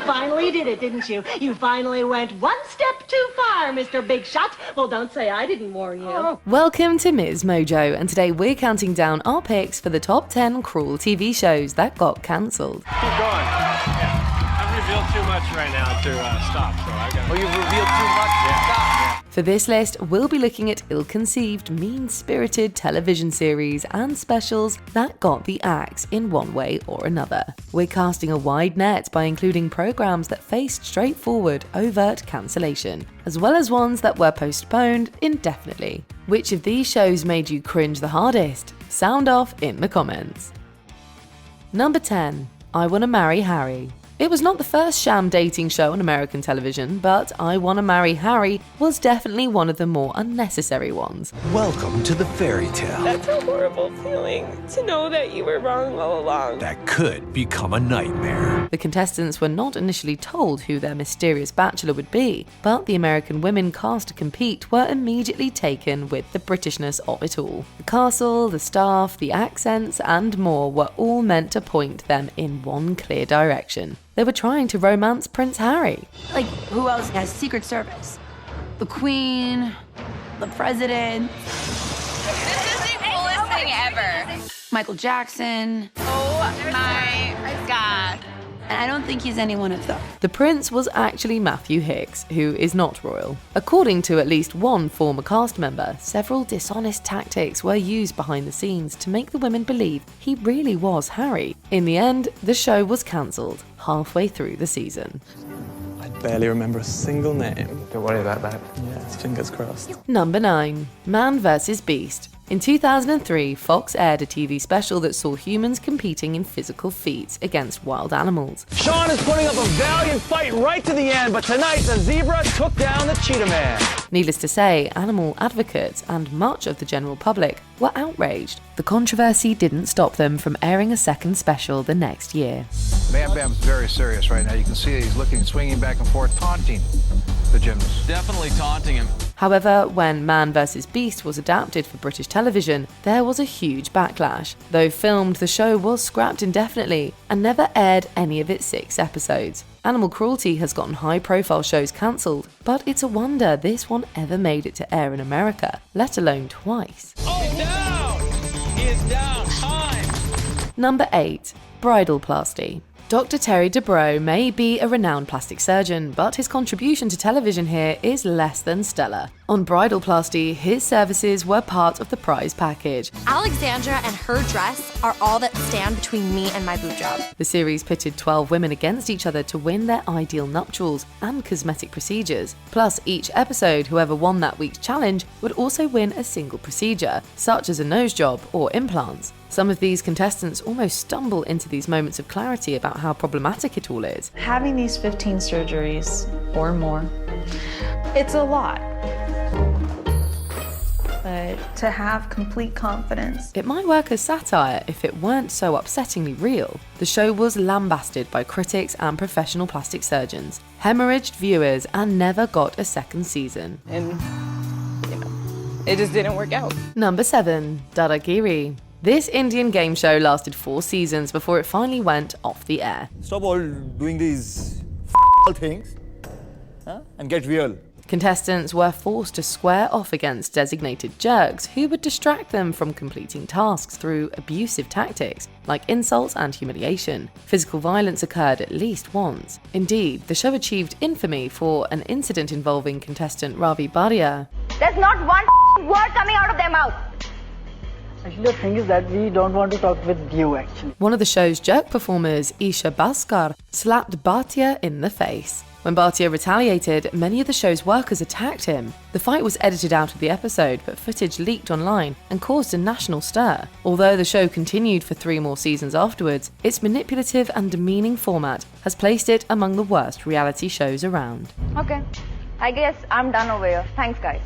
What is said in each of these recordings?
finally did it, didn't you? You finally went one step too far, Mr. Big Shot. Well, don't say I didn't warn you. Welcome to MsMojo, and today we're counting down our picks for the top 10 cruel TV shows that got cancelled. Keep going. Yeah. I've revealed too much right now to stop, so I gotta... Oh, you've revealed too much? Yeah. Stop. For this list, we'll be looking at ill-conceived, mean-spirited television series and specials that got the axe in one way or another. We're casting a wide net by including programs that faced straightforward, overt cancellation, as well as ones that were postponed indefinitely. Which of these shows made you cringe the hardest? Sound off in the comments. Number 10. I Wanna Marry Harry. It was not the first sham dating show on American television, but I Wanna Marry Harry was definitely one of the more unnecessary ones. Welcome to the fairy tale. That's a horrible feeling, to know that you were wrong all along. That could become a nightmare. The contestants were not initially told who their mysterious bachelor would be, but the American women cast to compete were immediately taken with the Britishness of it all. The castle, the staff, the accents, and more were all meant to point them in one clear direction. They were trying to romance Prince Harry. Like, who else has Secret Service? The Queen, the President. This is the coolest thing ever. Michael Jackson. Oh my God. And I don't think he's any one of them. The prince was actually Matthew Hicks, who is not royal. According to at least one former cast member, several dishonest tactics were used behind the scenes to make the women believe he really was Harry. In the end, the show was cancelled halfway through the season. I barely remember a single name. Don't worry about that. Yeah, it's fingers crossed. Number 9. Man vs. Beast. In 2003, Fox aired a TV special that saw humans competing in physical feats against wild animals. Sean is putting up a valiant fight right to the end, but tonight the zebra took down the cheetah man. Needless to say, animal advocates and much of the general public were outraged. The controversy didn't stop them from airing a second special the next year. Bam Bam's very serious right now. You can see he's looking, swinging back and forth, taunting the gymnast. Definitely taunting him. However, when Man vs. Beast was adapted for British television, there was a huge backlash. Though filmed, the show was scrapped indefinitely and never aired any of its 6 episodes. Animal cruelty has gotten high-profile shows cancelled, but it's a wonder this one ever made it to air in America, let alone twice. Oh, he's down! He is down. Time! Number 8. Bridalplasty. Dr. Terry Dubrow may be a renowned plastic surgeon, but his contribution to television here is less than stellar. On Bridalplasty, his services were part of the prize package. Alexandra and her dress are all that stand between me and my boob job. The series pitted 12 women against each other to win their ideal nuptials and cosmetic procedures. Plus, each episode, whoever won that week's challenge would also win a single procedure, such as a nose job or implants. Some of these contestants almost stumble into these moments of clarity about how problematic it all is. Having these 15 surgeries or more, it's a lot. But to have complete confidence. It might work as satire if it weren't so upsettingly real. The show was lambasted by critics and professional plastic surgeons, hemorrhaged viewers, and never got a second season. And, it just didn't work out. Number 7. Dakiri. This Indian game show lasted 4 seasons before it finally went off the air. Stop all doing these things and get real. Contestants were forced to square off against designated jerks who would distract them from completing tasks through abusive tactics, like insults and humiliation. Physical violence occurred at least once. Indeed, the show achieved infamy for an incident involving contestant Ravi Bhatia. There's not one word coming out of their mouth. Actually, the thing is that we don't want to talk with you, actually. One of the show's jerk performers, Isha Bhaskar, slapped Bhatia in the face. When Bhatia retaliated, many of the show's workers attacked him. The fight was edited out of the episode, but footage leaked online and caused a national stir. Although the show continued for 3 more seasons afterwards, its manipulative and demeaning format has placed it among the worst reality shows around. Okay, I guess I'm done over here. Thanks, guys.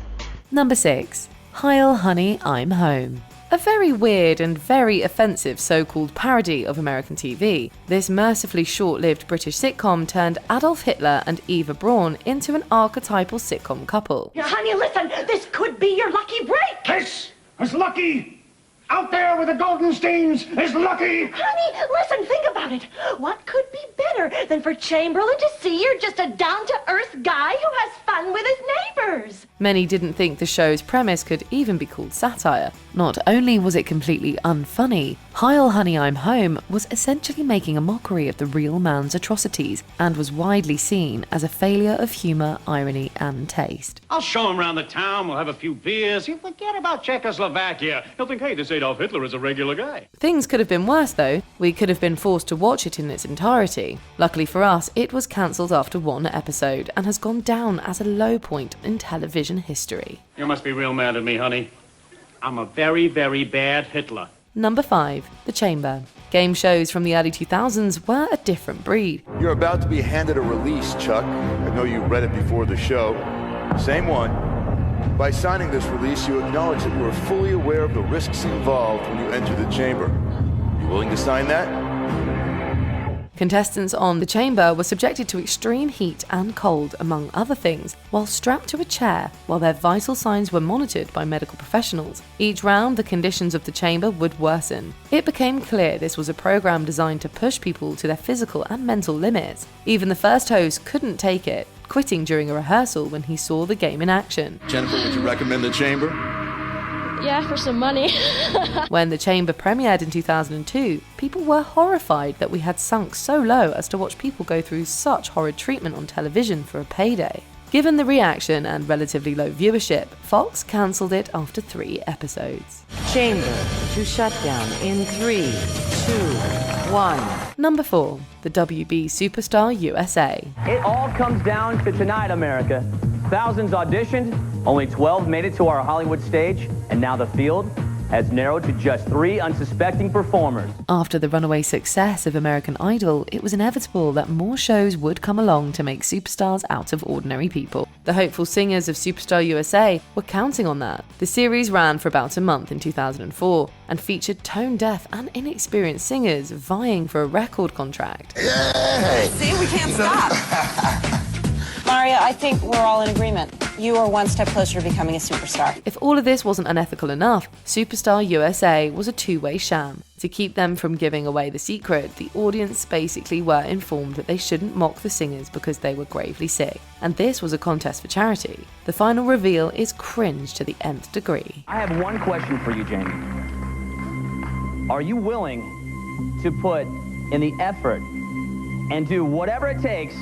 Number 6. Heil Honey, I'm Home. A very weird and very offensive so-called parody of American TV, this mercifully short-lived British sitcom turned Adolf Hitler and Eva Braun into an archetypal sitcom couple. Honey, listen, this could be your lucky break. This is lucky out there with the Goldensteins is lucky. Honey, listen, think about it. What could be better than for Chamberlain to see you're just a down-to-earth guy who has fun with his neighbors? Many didn't think the show's premise could even be called satire. Not only was it completely unfunny, Heil Honey I'm Home was essentially making a mockery of the real man's atrocities and was widely seen as a failure of humour, irony and taste. I'll show him around the town, we'll have a few beers, he'll forget about Czechoslovakia. He'll think, hey, this Adolf Hitler is a regular guy. Things could have been worse though. We could have been forced to watch it in its entirety. Luckily for us, it was cancelled after one episode and has gone down as a low point in television history. You must be real mad at me, honey. I'm a very, very bad Hitler. Number 5. The Chamber. Game shows from the early 2000s were a different breed. You're about to be handed a release, Chuck. I know you read it before the show. Same one. By signing this release, you acknowledge that you are fully aware of the risks involved when you enter the chamber. You willing to sign that? Contestants on The Chamber were subjected to extreme heat and cold, among other things, while strapped to a chair while their vital signs were monitored by medical professionals. Each round, the conditions of the chamber would worsen. It became clear this was a program designed to push people to their physical and mental limits. Even the first host couldn't take it, quitting during a rehearsal when he saw the game in action. Jennifer, would you recommend the chamber? Yeah, for some money. When The Chamber premiered in 2002, people were horrified that we had sunk so low as to watch people go through such horrid treatment on television for a payday. Given the reaction and relatively low viewership, Fox cancelled it after 3 episodes. Chamber to shut down in 3, 2, 1. Number 4. The WB Superstar USA. It all comes down to tonight, America. Thousands auditioned, only 12 made it to our Hollywood stage, and now the field has narrowed to just 3 unsuspecting performers. After the runaway success of American Idol, it was inevitable that more shows would come along to make superstars out of ordinary people. The hopeful singers of Superstar USA were counting on that. The series ran for about a month in 2004 and featured tone-deaf and inexperienced singers vying for a record contract. Yay! See, we can't stop. Maria, I think we're all in agreement. You are one step closer to becoming a superstar. If all of this wasn't unethical enough, Superstar USA was a two-way sham. To keep them from giving away the secret, the audience basically were informed that they shouldn't mock the singers because they were gravely sick. And this was a contest for charity. The final reveal is cringe to the nth degree. I have one question for you, Jamie. Are you willing to put in the effort and do whatever it takes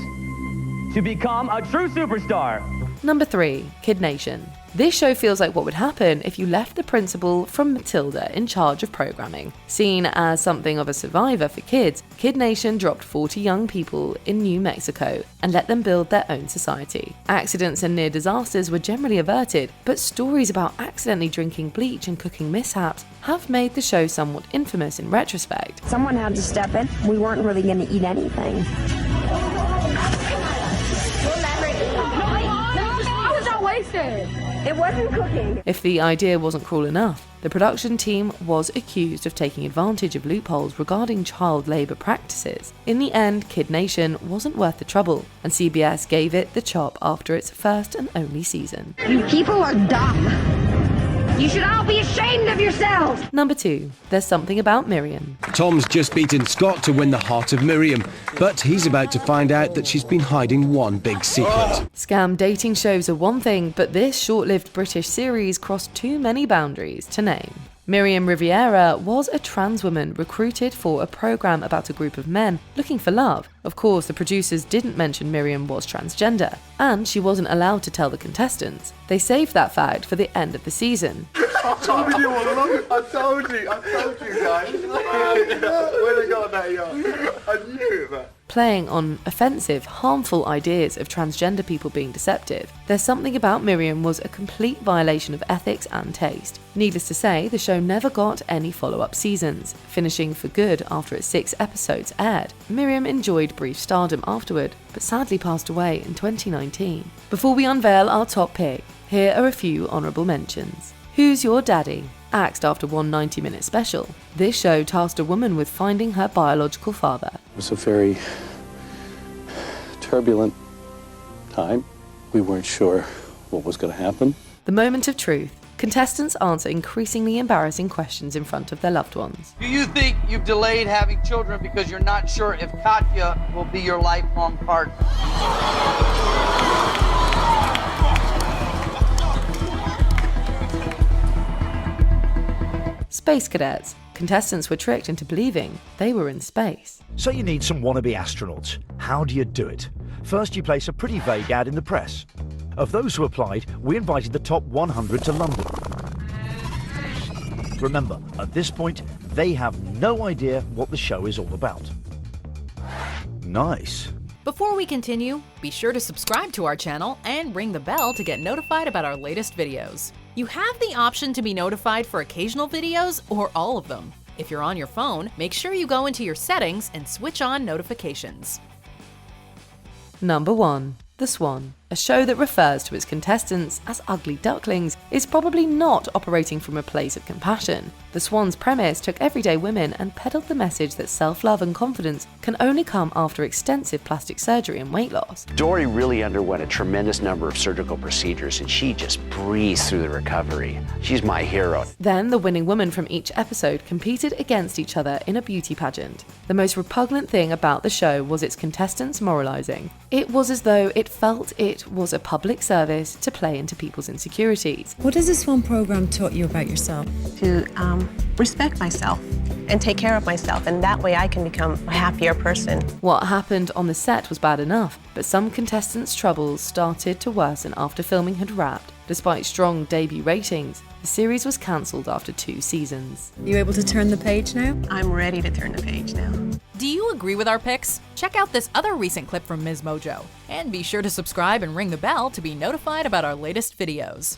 to become a true superstar? Number 3. Kid Nation. This show feels like what would happen if you left the principal from Matilda in charge of programming. Seen as something of a survivor for kids, Kid Nation dropped 40 young people in New Mexico and let them build their own society. Accidents and near disasters were generally averted, but stories about accidentally drinking bleach and cooking mishaps have made the show somewhat infamous in retrospect. Someone had to step in. We weren't really going to eat anything. It wasn't cooking. If the idea wasn't cruel enough, the production team was accused of taking advantage of loopholes regarding child labour practices. In the end, Kid Nation wasn't worth the trouble, and CBS gave it the chop after its first and only season. You people are dumb. You should all be ashamed of yourselves. Number 2. There's Something About Miriam. Tom's just beaten Scott to win the heart of Miriam, but he's about to find out that she's been hiding one big secret. Scam dating shows are one thing, but this short-lived British series crossed too many boundaries to name. Miriam Riviera was a trans woman recruited for a program about a group of men looking for love. Of course, the producers didn't mention Miriam was transgender, and she wasn't allowed to tell the contestants. They saved that fact for the end of the season. I told you all along. I told you guys. Where they got that, I knew that. Playing on offensive, harmful ideas of transgender people being deceptive, There's Something About Miriam was a complete violation of ethics and taste. Needless to say, the show never got any follow-up seasons, finishing for good after its 6 episodes aired. Miriam enjoyed brief stardom afterward, but sadly passed away in 2019. Before we unveil our top pick, here are a few honourable mentions. Who's Your Daddy? Axed after one 90-minute special, this show tasked a woman with finding her biological father. It was a very turbulent time. We weren't sure what was going to happen. The Moment of Truth. contestants answer increasingly embarrassing questions in front of their loved ones. Do you think you've delayed having children because you're not sure if Katya will be your lifelong partner? Space cadets. Contestants were tricked into believing they were in space. So you need some wannabe astronauts. How do you do it? First, you place a pretty vague ad in the press. Of those who applied, we invited the top 100 to London. Remember, at this point, they have no idea what the show is all about. Nice. Before we continue, be sure to subscribe to our channel and ring the bell to get notified about our latest videos. You have the option to be notified for occasional videos or all of them. If you're on your phone, make sure you go into your settings and switch on notifications. Number 1. The Swan. A show that refers to its contestants as ugly ducklings is probably not operating from a place of compassion. The Swan's premise took everyday women and peddled the message that self-love and confidence can only come after extensive plastic surgery and weight loss. Dory really underwent a tremendous number of surgical procedures and she just breezed through the recovery. She's my hero. Then the winning women from each episode competed against each other in a beauty pageant. The most repugnant thing about the show was its contestants moralizing. It was as though it felt it was a public service to play into people's insecurities. What has this Swan program taught you about yourself? To respect myself and take care of myself, and that way I can become a happier person. What happened on the set was bad enough, but some contestants' troubles started to worsen after filming had wrapped. Despite strong debut ratings, the series was cancelled after 2 seasons. Are you able to turn the page now? I'm ready to turn the page now. Do you agree with our picks? Check out this other recent clip from MsMojo. And be sure to subscribe and ring the bell to be notified about our latest videos.